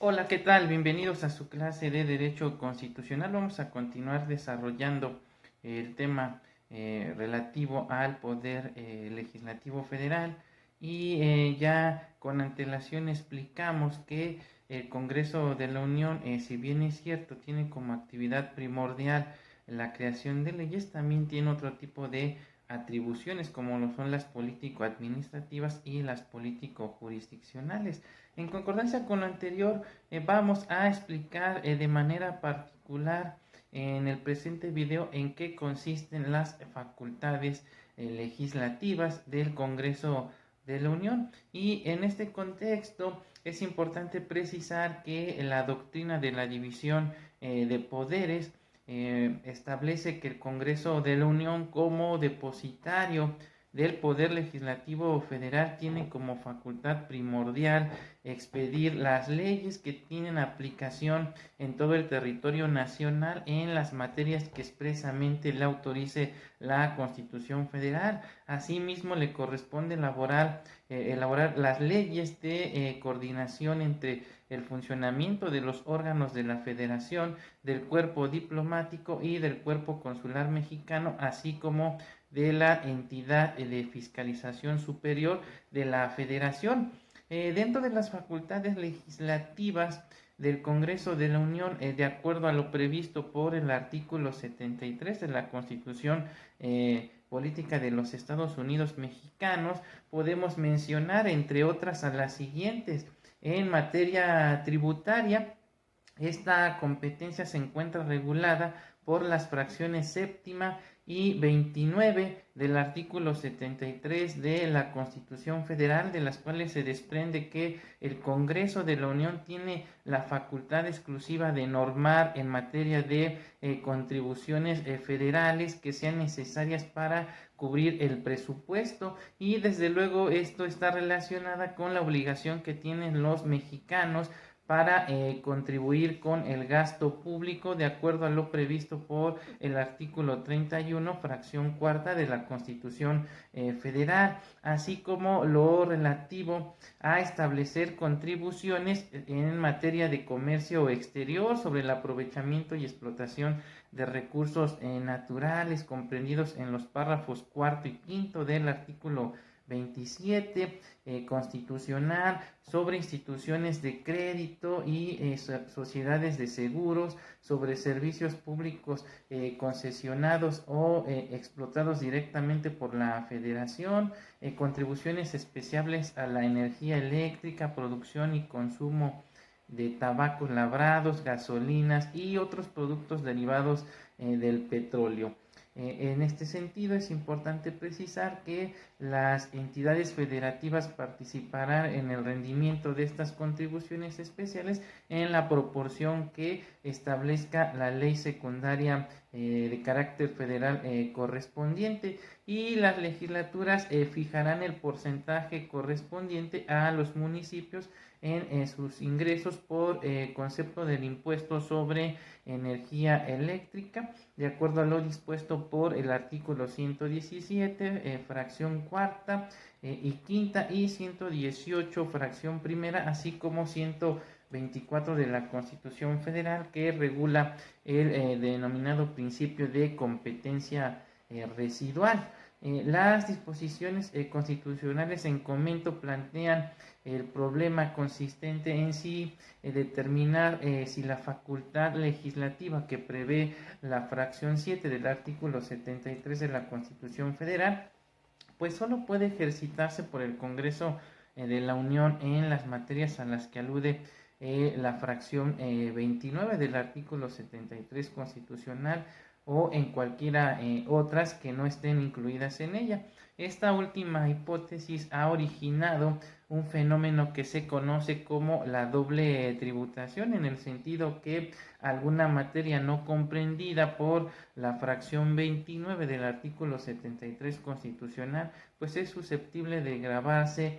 Hola, ¿qué tal? Bienvenidos a su clase de Derecho Constitucional. Vamos a continuar desarrollando el tema relativo al Poder Legislativo Federal y ya con antelación explicamos que el Congreso de la Unión, si bien es cierto, tiene como actividad primordial la creación de leyes, también tiene otro tipo de atribuciones como lo son las político-administrativas y las político-jurisdiccionales. En concordancia con lo anterior, vamos a explicar de manera particular en el presente video en qué consisten las facultades legislativas del Congreso de la Unión. Y en este contexto es importante precisar que la doctrina de la división de poderes establece que el Congreso de la Unión, como depositario del Poder Legislativo Federal, tiene como facultad primordial expedir las leyes que tienen aplicación en todo el territorio nacional en las materias que expresamente le autorice la Constitución Federal. Asimismo, le corresponde elaborar las leyes de coordinación entre el funcionamiento de los órganos de la Federación, del cuerpo diplomático y del cuerpo consular mexicano, así como de la entidad de fiscalización superior de la Federación. Dentro de las facultades legislativas del Congreso de la Unión, de acuerdo a lo previsto por el artículo 73 de la Constitución Política de los Estados Unidos Mexicanos, podemos mencionar, entre otras, a las siguientes. En materia tributaria, esta competencia se encuentra regulada por las fracciones séptima y 29 del artículo 73 de la Constitución Federal, de las cuales se desprende que el Congreso de la Unión tiene la facultad exclusiva de normar en materia de contribuciones federales que sean necesarias para cubrir el presupuesto, y desde luego esto está relacionada con la obligación que tienen los mexicanos para contribuir con el gasto público de acuerdo a lo previsto por el artículo 31, fracción cuarta de la Constitución Federal, así como lo relativo a establecer contribuciones en materia de comercio exterior sobre el aprovechamiento y explotación de recursos naturales comprendidos en los párrafos cuarto y quinto del artículo 27 constitucional, sobre instituciones de crédito y sociedades de seguros, sobre servicios públicos concesionados o explotados directamente por la Federación, contribuciones especiales a la energía eléctrica, producción y consumo de tabacos labrados, gasolinas y otros productos derivados del petróleo. En este sentido, es importante precisar que las entidades federativas participarán en el rendimiento de estas contribuciones especiales en la proporción que establezca la ley secundaria de carácter federal correspondiente, y las legislaturas fijarán el porcentaje correspondiente a los municipios en sus ingresos por concepto del impuesto sobre energía eléctrica, de acuerdo a lo dispuesto por el artículo 117, fracción cuarta y quinta, y 118, fracción primera, así como 124 de la Constitución Federal, que regula el denominado principio de competencia residual. Las disposiciones constitucionales en comento plantean el problema consistente en sí determinar si la facultad legislativa que prevé la fracción 7 del artículo 73 de la Constitución Federal, pues solo puede ejercitarse por el Congreso de la Unión en las materias a las que alude la fracción 29 del artículo 73 constitucional, o en cualquiera otras que no estén incluidas en ella. Esta última hipótesis ha originado un fenómeno que se conoce como la doble tributación, en el sentido que alguna materia no comprendida por la fracción 29 del artículo 73 constitucional, pues es susceptible de gravarse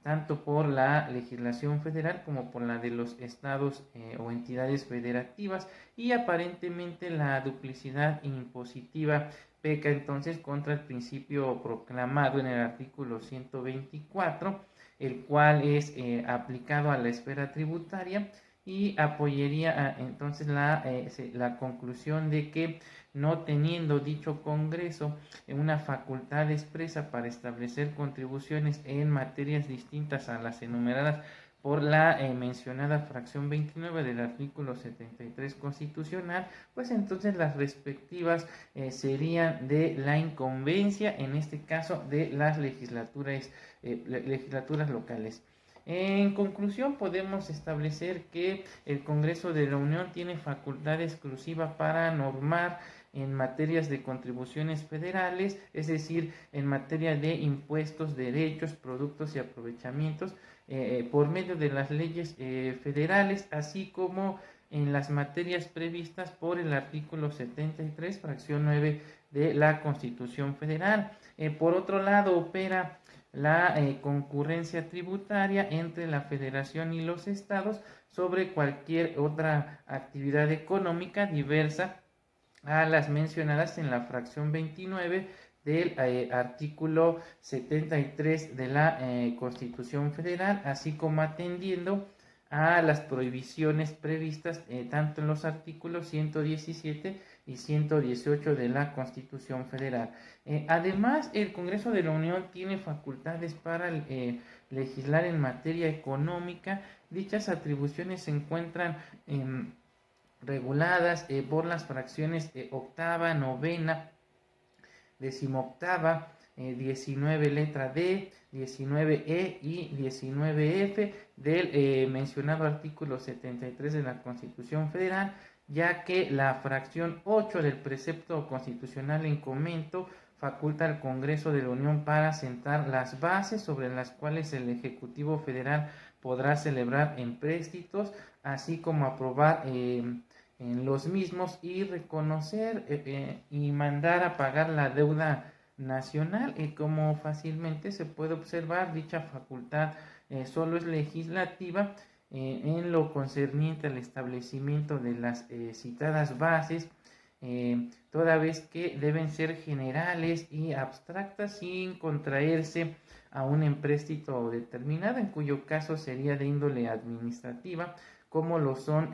tanto por la legislación federal como por la de los estados o entidades federativas, y aparentemente la duplicidad impositiva peca entonces contra el principio proclamado en el artículo 124, el cual es aplicado a la esfera tributaria, y apoyaría entonces la conclusión de que, no teniendo dicho Congreso una facultad expresa para establecer contribuciones en materias distintas a las enumeradas por la mencionada fracción 29 del artículo 73 constitucional, pues entonces las respectivas serían de la incumbencia, en este caso de las legislaturas locales. En conclusión, podemos establecer que el Congreso de la Unión tiene facultad exclusiva para normar en materias de contribuciones federales, es decir, en materia de impuestos, derechos, productos y aprovechamientos, por medio de las leyes federales, así como en las materias previstas por el artículo 73, fracción 9 de la Constitución Federal. Por otro lado, opera la concurrencia tributaria entre la Federación y los estados sobre cualquier otra actividad económica diversa a las mencionadas en la fracción 29 del artículo 73 de la Constitución Federal, así como atendiendo a las prohibiciones previstas tanto en los artículos 117 y 118 de la Constitución Federal. Además, el Congreso de la Unión tiene facultades para legislar en materia económica. Dichas atribuciones se encuentran reguladas por las fracciones octava, novena, decimoctava, 19 letra D, 19E y 19F del mencionado artículo 73 de la Constitución Federal, ya que la fracción 8 del precepto constitucional en comento faculta al Congreso de la Unión para sentar las bases sobre las cuales el Ejecutivo Federal podrá celebrar empréstitos, así como aprobar en los mismos y reconocer y mandar a pagar la deuda nacional. Y como fácilmente se puede observar, dicha facultad solo es legislativa en lo concerniente al establecimiento de las citadas bases, toda vez que deben ser generales y abstractas sin contraerse a un empréstito determinado, en cuyo caso sería de índole administrativa, como lo son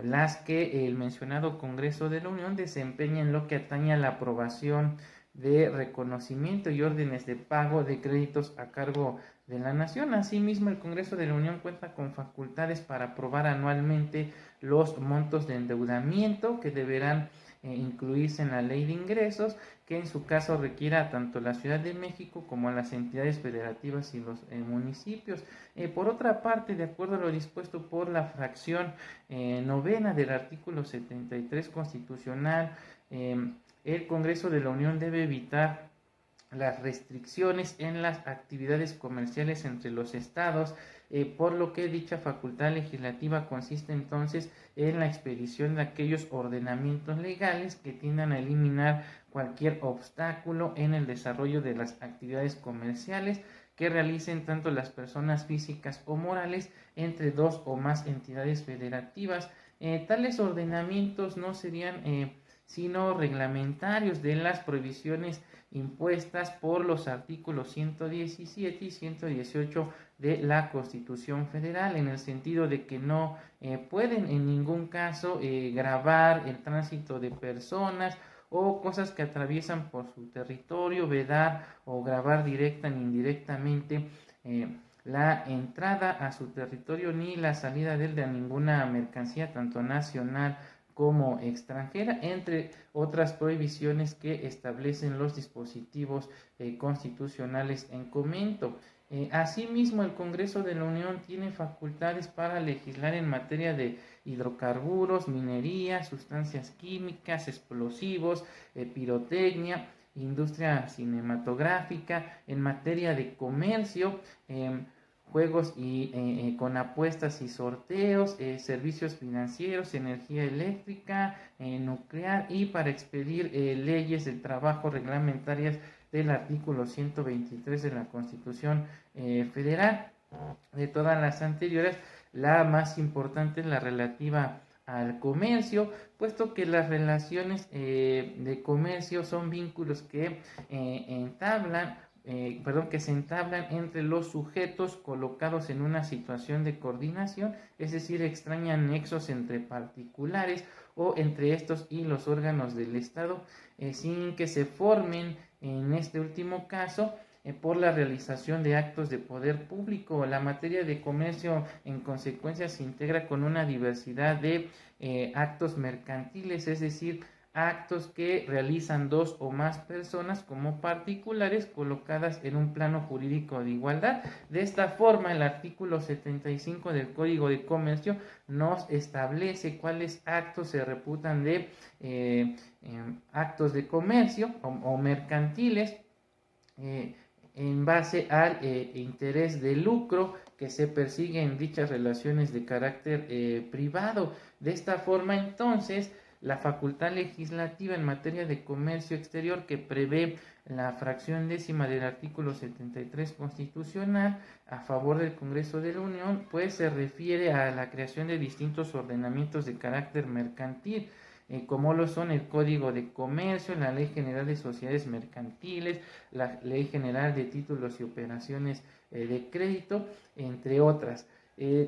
las que el mencionado Congreso de la Unión desempeña en lo que atañe a la aprobación de reconocimiento y órdenes de pago de créditos a cargo de la nación. Asimismo, el Congreso de la Unión cuenta con facultades para aprobar anualmente los montos de endeudamiento que deberán incluirse en la ley de ingresos, que en su caso requiera tanto la Ciudad de México como a las entidades federativas y los municipios. Por otra parte, de acuerdo a lo dispuesto por la fracción novena del artículo 73 constitucional, el Congreso de la Unión debe evitar las restricciones en las actividades comerciales entre los estados, por lo que dicha facultad legislativa consiste entonces en la expedición de aquellos ordenamientos legales que tiendan a eliminar cualquier obstáculo en el desarrollo de las actividades comerciales que realicen tanto las personas físicas o morales entre dos o más entidades federativas. Tales ordenamientos no serían sino reglamentarios de las prohibiciones impuestas por los artículos 117 y 118 de la Constitución Federal, en el sentido de que no pueden en ningún caso gravar el tránsito de personas o cosas que atraviesan por su territorio, vedar o gravar directa ni indirectamente la entrada a su territorio ni la salida de él de ninguna mercancía, tanto nacional como extranjera, entre otras prohibiciones que establecen los dispositivos constitucionales en comento. Asimismo, el Congreso de la Unión tiene facultades para legislar en materia de hidrocarburos, minería, sustancias químicas, explosivos, pirotecnia, industria cinematográfica, en materia de comercio, juegos y con apuestas y sorteos, servicios financieros, energía eléctrica, nuclear, y para expedir leyes de trabajo reglamentarias del artículo 123 de la Constitución Federal. De todas las anteriores, la más importante es la relativa al comercio, puesto que las relaciones de comercio son vínculos que entablan que se entablan entre los sujetos colocados en una situación de coordinación, es decir, extrañan nexos entre particulares o entre estos y los órganos del Estado, sin que se formen, en este último caso, por la realización de actos de poder público. La materia de comercio, en consecuencia, se integra con una diversidad de actos mercantiles, es decir, actos que realizan dos o más personas como particulares colocadas en un plano jurídico de igualdad. De esta forma, el artículo 75 del Código de Comercio nos establece cuáles actos se reputan de actos de comercio o mercantiles, en base al interés de lucro que se persigue en dichas relaciones de carácter privado. De esta forma, entonces, la facultad legislativa en materia de comercio exterior, que prevé la fracción 10ª del artículo 73 constitucional a favor del Congreso de la Unión, pues se refiere a la creación de distintos ordenamientos de carácter mercantil, como lo son el Código de Comercio, la Ley General de Sociedades Mercantiles, la Ley General de Títulos y Operaciones de Crédito, entre otras.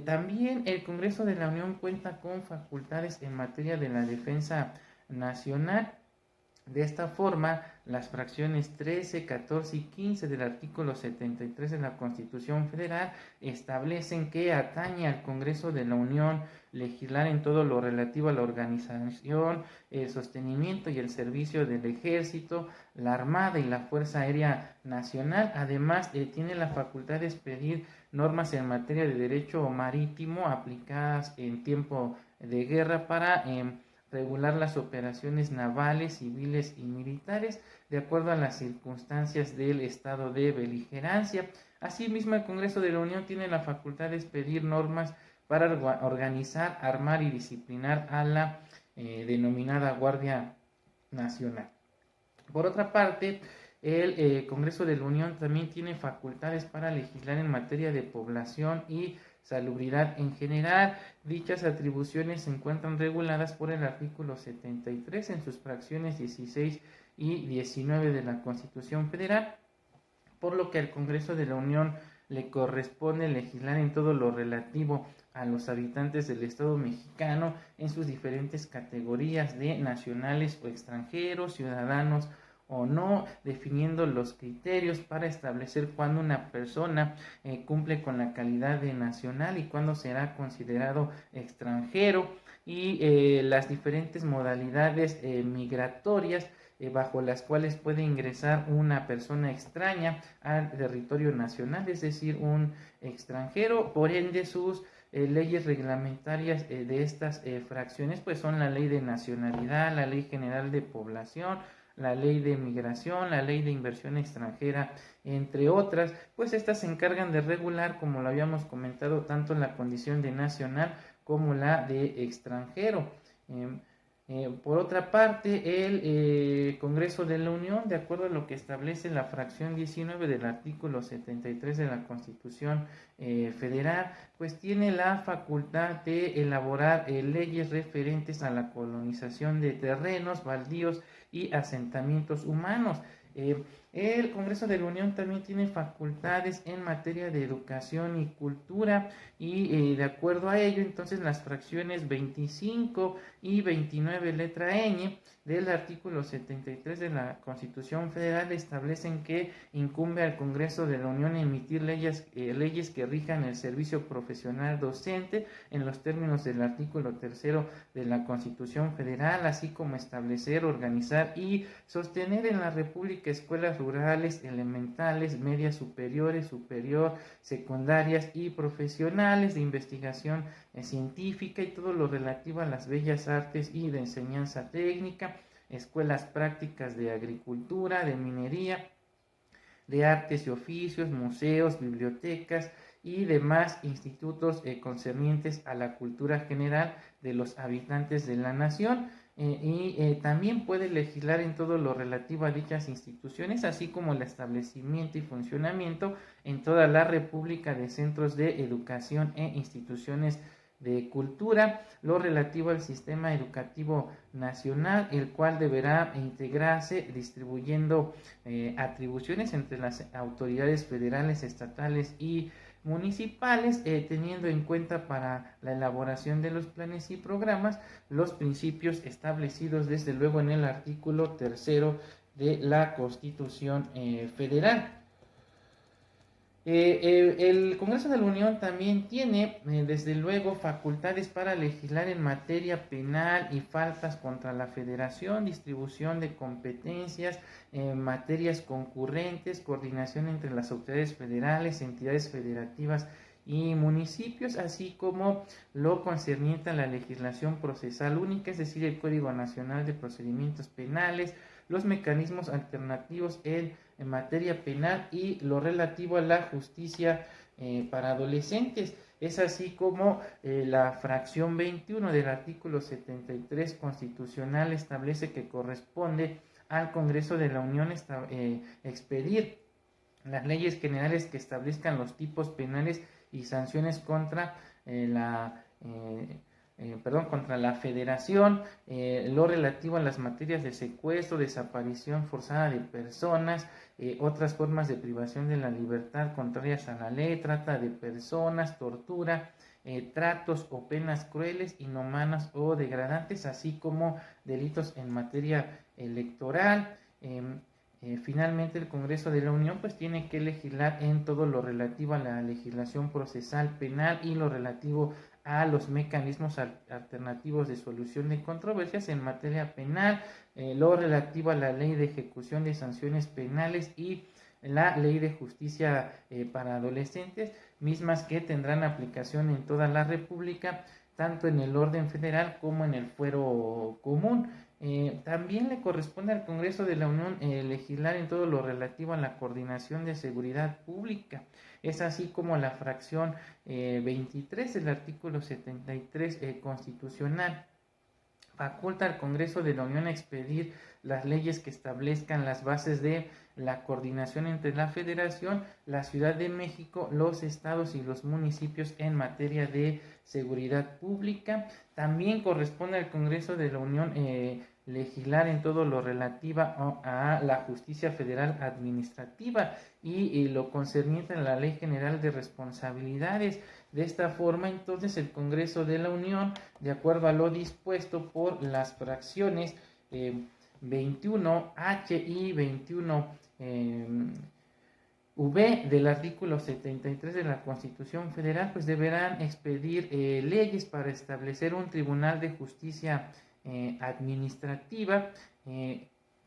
También el Congreso de la Unión cuenta con facultades en materia de la defensa nacional. De esta forma, las fracciones 13, 14 y 15 del artículo 73 de la Constitución Federal establecen que atañe al Congreso de la Unión legislar en todo lo relativo a la organización, el sostenimiento y el servicio del Ejército, la Armada y la Fuerza Aérea Nacional. Además, tiene la facultad de expedir normas en materia de derecho marítimo aplicadas en tiempo de guerra para regular las operaciones navales, civiles y militares de acuerdo a las circunstancias del estado de beligerancia. Asimismo, el Congreso de la Unión tiene la facultad de expedir normas para organizar, armar y disciplinar a la denominada Guardia Nacional. Por otra parte, el Congreso de la Unión también tiene facultades para legislar en materia de población y salubridad en general. Dichas atribuciones se encuentran reguladas por el artículo 73 en sus fracciones 16 y 19 de la Constitución Federal, por lo que al Congreso de la Unión le corresponde legislar en todo lo relativo a los habitantes del Estado mexicano en sus diferentes categorías de nacionales o extranjeros, ciudadanos o no, definiendo los criterios para establecer cuándo una persona cumple con la calidad de nacional y cuándo será considerado extranjero, y las diferentes modalidades migratorias bajo las cuales puede ingresar una persona extraña al territorio nacional, es decir, un extranjero. Por ende, sus leyes reglamentarias de estas fracciones pues son la Ley de Nacionalidad, la Ley General de Población, la Ley de Migración, la Ley de Inversión Extranjera, entre otras. Pues estas se encargan de regular, como lo habíamos comentado, tanto la condición de nacional como la de extranjero. Por otra parte, el Congreso de la Unión, de acuerdo a lo que establece la fracción 19 del artículo 73 de la Constitución Federal, pues tiene la facultad de elaborar leyes referentes a la colonización de terrenos, baldíos y asentamientos humanos. El Congreso de la Unión también tiene facultades en materia de educación y cultura, y de acuerdo a ello, entonces las fracciones 25 y 29 letra ñ del artículo 73 de la Constitución Federal establecen que incumbe al Congreso de la Unión emitir leyes que rijan el servicio profesional docente en los términos del artículo 3 de la Constitución Federal, así como establecer, organizar y sostener en la República escuelas rurales, elementales, medias superiores, secundarias y profesionales de investigación científica y todo lo relativo a las bellas artes y de enseñanza técnica, escuelas prácticas de agricultura, de minería, de artes y oficios, museos, bibliotecas y demás institutos concernientes a la cultura general de los habitantes de la nación. También puede legislar en todo lo relativo a dichas instituciones, así como el establecimiento y funcionamiento en toda la República de centros de educación e instituciones de Cultura, lo relativo al sistema educativo nacional, el cual deberá integrarse distribuyendo atribuciones entre las autoridades federales, estatales y municipales, teniendo en cuenta para la elaboración de los planes y programas los principios establecidos desde luego en el artículo 3 de la Constitución Federal. El Congreso de la Unión también tiene, desde luego, facultades para legislar en materia penal y faltas contra la Federación, distribución de competencias, materias concurrentes, coordinación entre las autoridades federales, entidades federativas y municipios, así como lo concerniente a la legislación procesal única, es decir, el Código Nacional de Procedimientos Penales, los mecanismos alternativos en materia penal y lo relativo a la justicia para adolescentes. Es así como la fracción 21 del artículo 73 constitucional establece que corresponde al Congreso de la Unión expedir las leyes generales que establezcan los tipos penales y sanciones contra contra la Federación, lo relativo a las materias de secuestro, desaparición forzada de personas, otras formas de privación de la libertad contrarias a la ley, trata de personas, tortura, tratos o penas crueles, inhumanas o degradantes, así como delitos en materia electoral. Finalmente, el Congreso de la Unión pues tiene que legislar en todo lo relativo a la legislación procesal penal y lo relativo a los mecanismos alternativos de solución de controversias en materia penal, lo relativo a la ley de ejecución de sanciones penales y la ley de justicia para adolescentes, mismas que tendrán aplicación en toda la República, tanto en el orden federal como en el fuero común. También le corresponde al Congreso de la Unión legislar en todo lo relativo a la coordinación de seguridad pública. Es así como la fracción 23 del artículo 73 constitucional faculta al Congreso de la Unión a expedir las leyes que establezcan las bases de la coordinación entre la Federación, la Ciudad de México, los estados y los municipios en materia de seguridad pública. También corresponde al Congreso de la Unión legislar en todo lo relativo a la justicia federal administrativa y lo concerniente a la Ley General de Responsabilidades. De esta forma, entonces, el Congreso de la Unión, de acuerdo a lo dispuesto por las fracciones 21H y 21V del artículo 73 de la Constitución Federal, pues deberán expedir leyes para establecer un Tribunal de Justicia Administrativa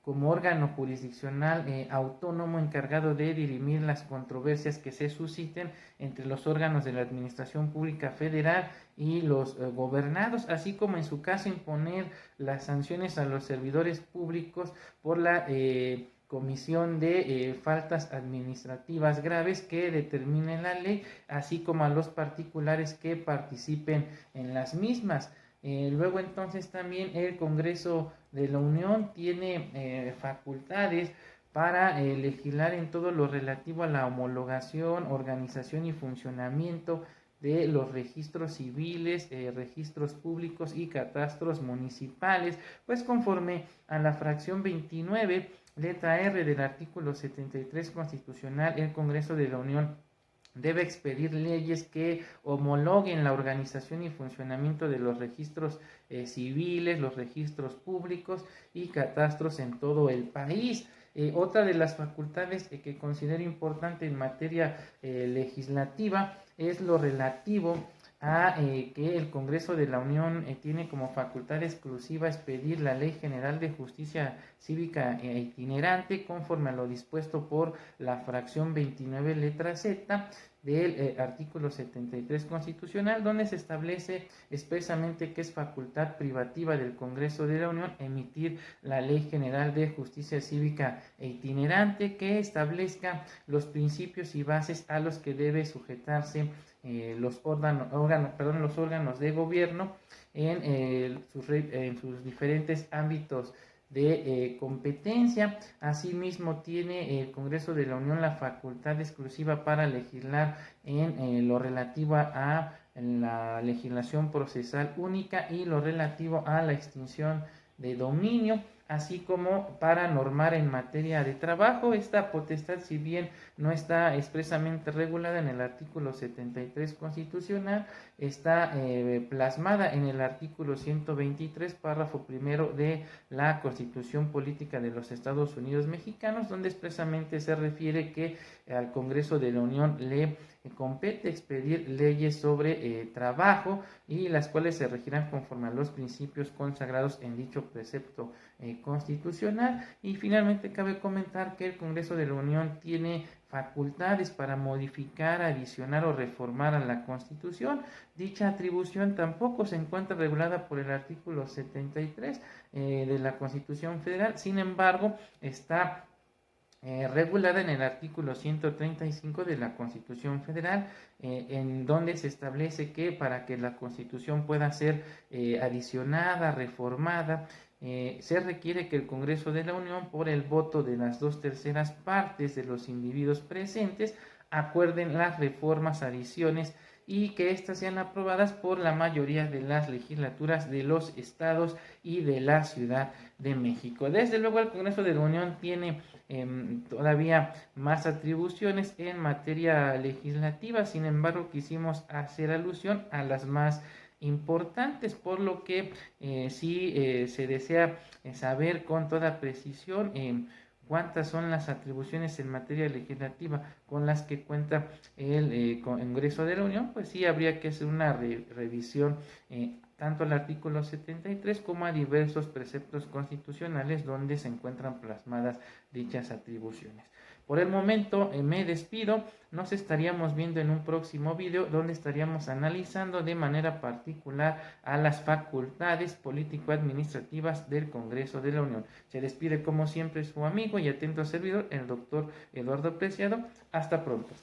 como órgano jurisdiccional autónomo encargado de dirimir las controversias que se susciten entre los órganos de la Administración Pública Federal y los gobernados, así como en su caso imponer las sanciones a los servidores públicos por la comisión de faltas administrativas graves que determine la ley, así como a los particulares que participen en las mismas. Luego entonces también el Congreso de la Unión tiene facultades para legislar en todo lo relativo a la homologación, organización y funcionamiento de los registros civiles, registros públicos y catastros municipales, pues conforme a la fracción 29, letra R del artículo 73 constitucional, el Congreso de la Unión debe expedir leyes que homologuen la organización y funcionamiento de los registros civiles, los registros públicos y catastros en todo el país. Otra de las facultades que considero importante en materia legislativa es lo relativo a que el Congreso de la Unión tiene como facultad exclusiva expedir la Ley General de Justicia Cívica itinerante conforme a lo dispuesto por la fracción 29 letra Z del artículo 73 constitucional, donde se establece expresamente que es facultad privativa del Congreso de la Unión emitir la Ley General de Justicia Cívica itinerante que establezca los principios y bases a los que debe sujetarse los órganos de gobierno en sus diferentes ámbitos de competencia. Asimismo, tiene el Congreso de la Unión la facultad exclusiva para legislar en lo relativo a la legislación procesal única y lo relativo a la extinción de dominio, así como para normar en materia de trabajo. Esta potestad, si bien no está expresamente regulada en el artículo 73 constitucional, está plasmada en el artículo 123, párrafo primero de la Constitución Política de los Estados Unidos Mexicanos, donde expresamente se refiere que al Congreso de la Unión le compete expedir leyes sobre trabajo y las cuales se regirán conforme a los principios consagrados en dicho precepto constitucional. Y finalmente cabe comentar que el Congreso de la Unión tiene facultades para modificar, adicionar o reformar a la Constitución. Dicha atribución tampoco se encuentra regulada por el artículo 73 de la Constitución Federal, sin embargo está regulada en el artículo 135 de la Constitución Federal, en donde se establece que para que la Constitución pueda ser adicionada, reformada, se requiere que el Congreso de la Unión, por el voto de las 2/3 partes de los individuos presentes, acuerden las reformas, adiciones y que éstas sean aprobadas por la mayoría de las legislaturas de los estados y de la Ciudad de México. Desde luego el Congreso de la Unión tiene todavía más atribuciones en materia legislativa, sin embargo quisimos hacer alusión a las más importantes, por lo que si se desea saber con toda precisión cuántas son las atribuciones en materia legislativa con las que cuenta el Congreso de la Unión, pues sí habría que hacer una revisión tanto al artículo 73 como a diversos preceptos constitucionales donde se encuentran plasmadas dichas atribuciones. Por el momento me despido, nos estaríamos viendo en un próximo video donde estaríamos analizando de manera particular a las facultades político-administrativas del Congreso de la Unión. Se despide como siempre su amigo y atento servidor, el doctor Eduardo Preciado. Hasta pronto.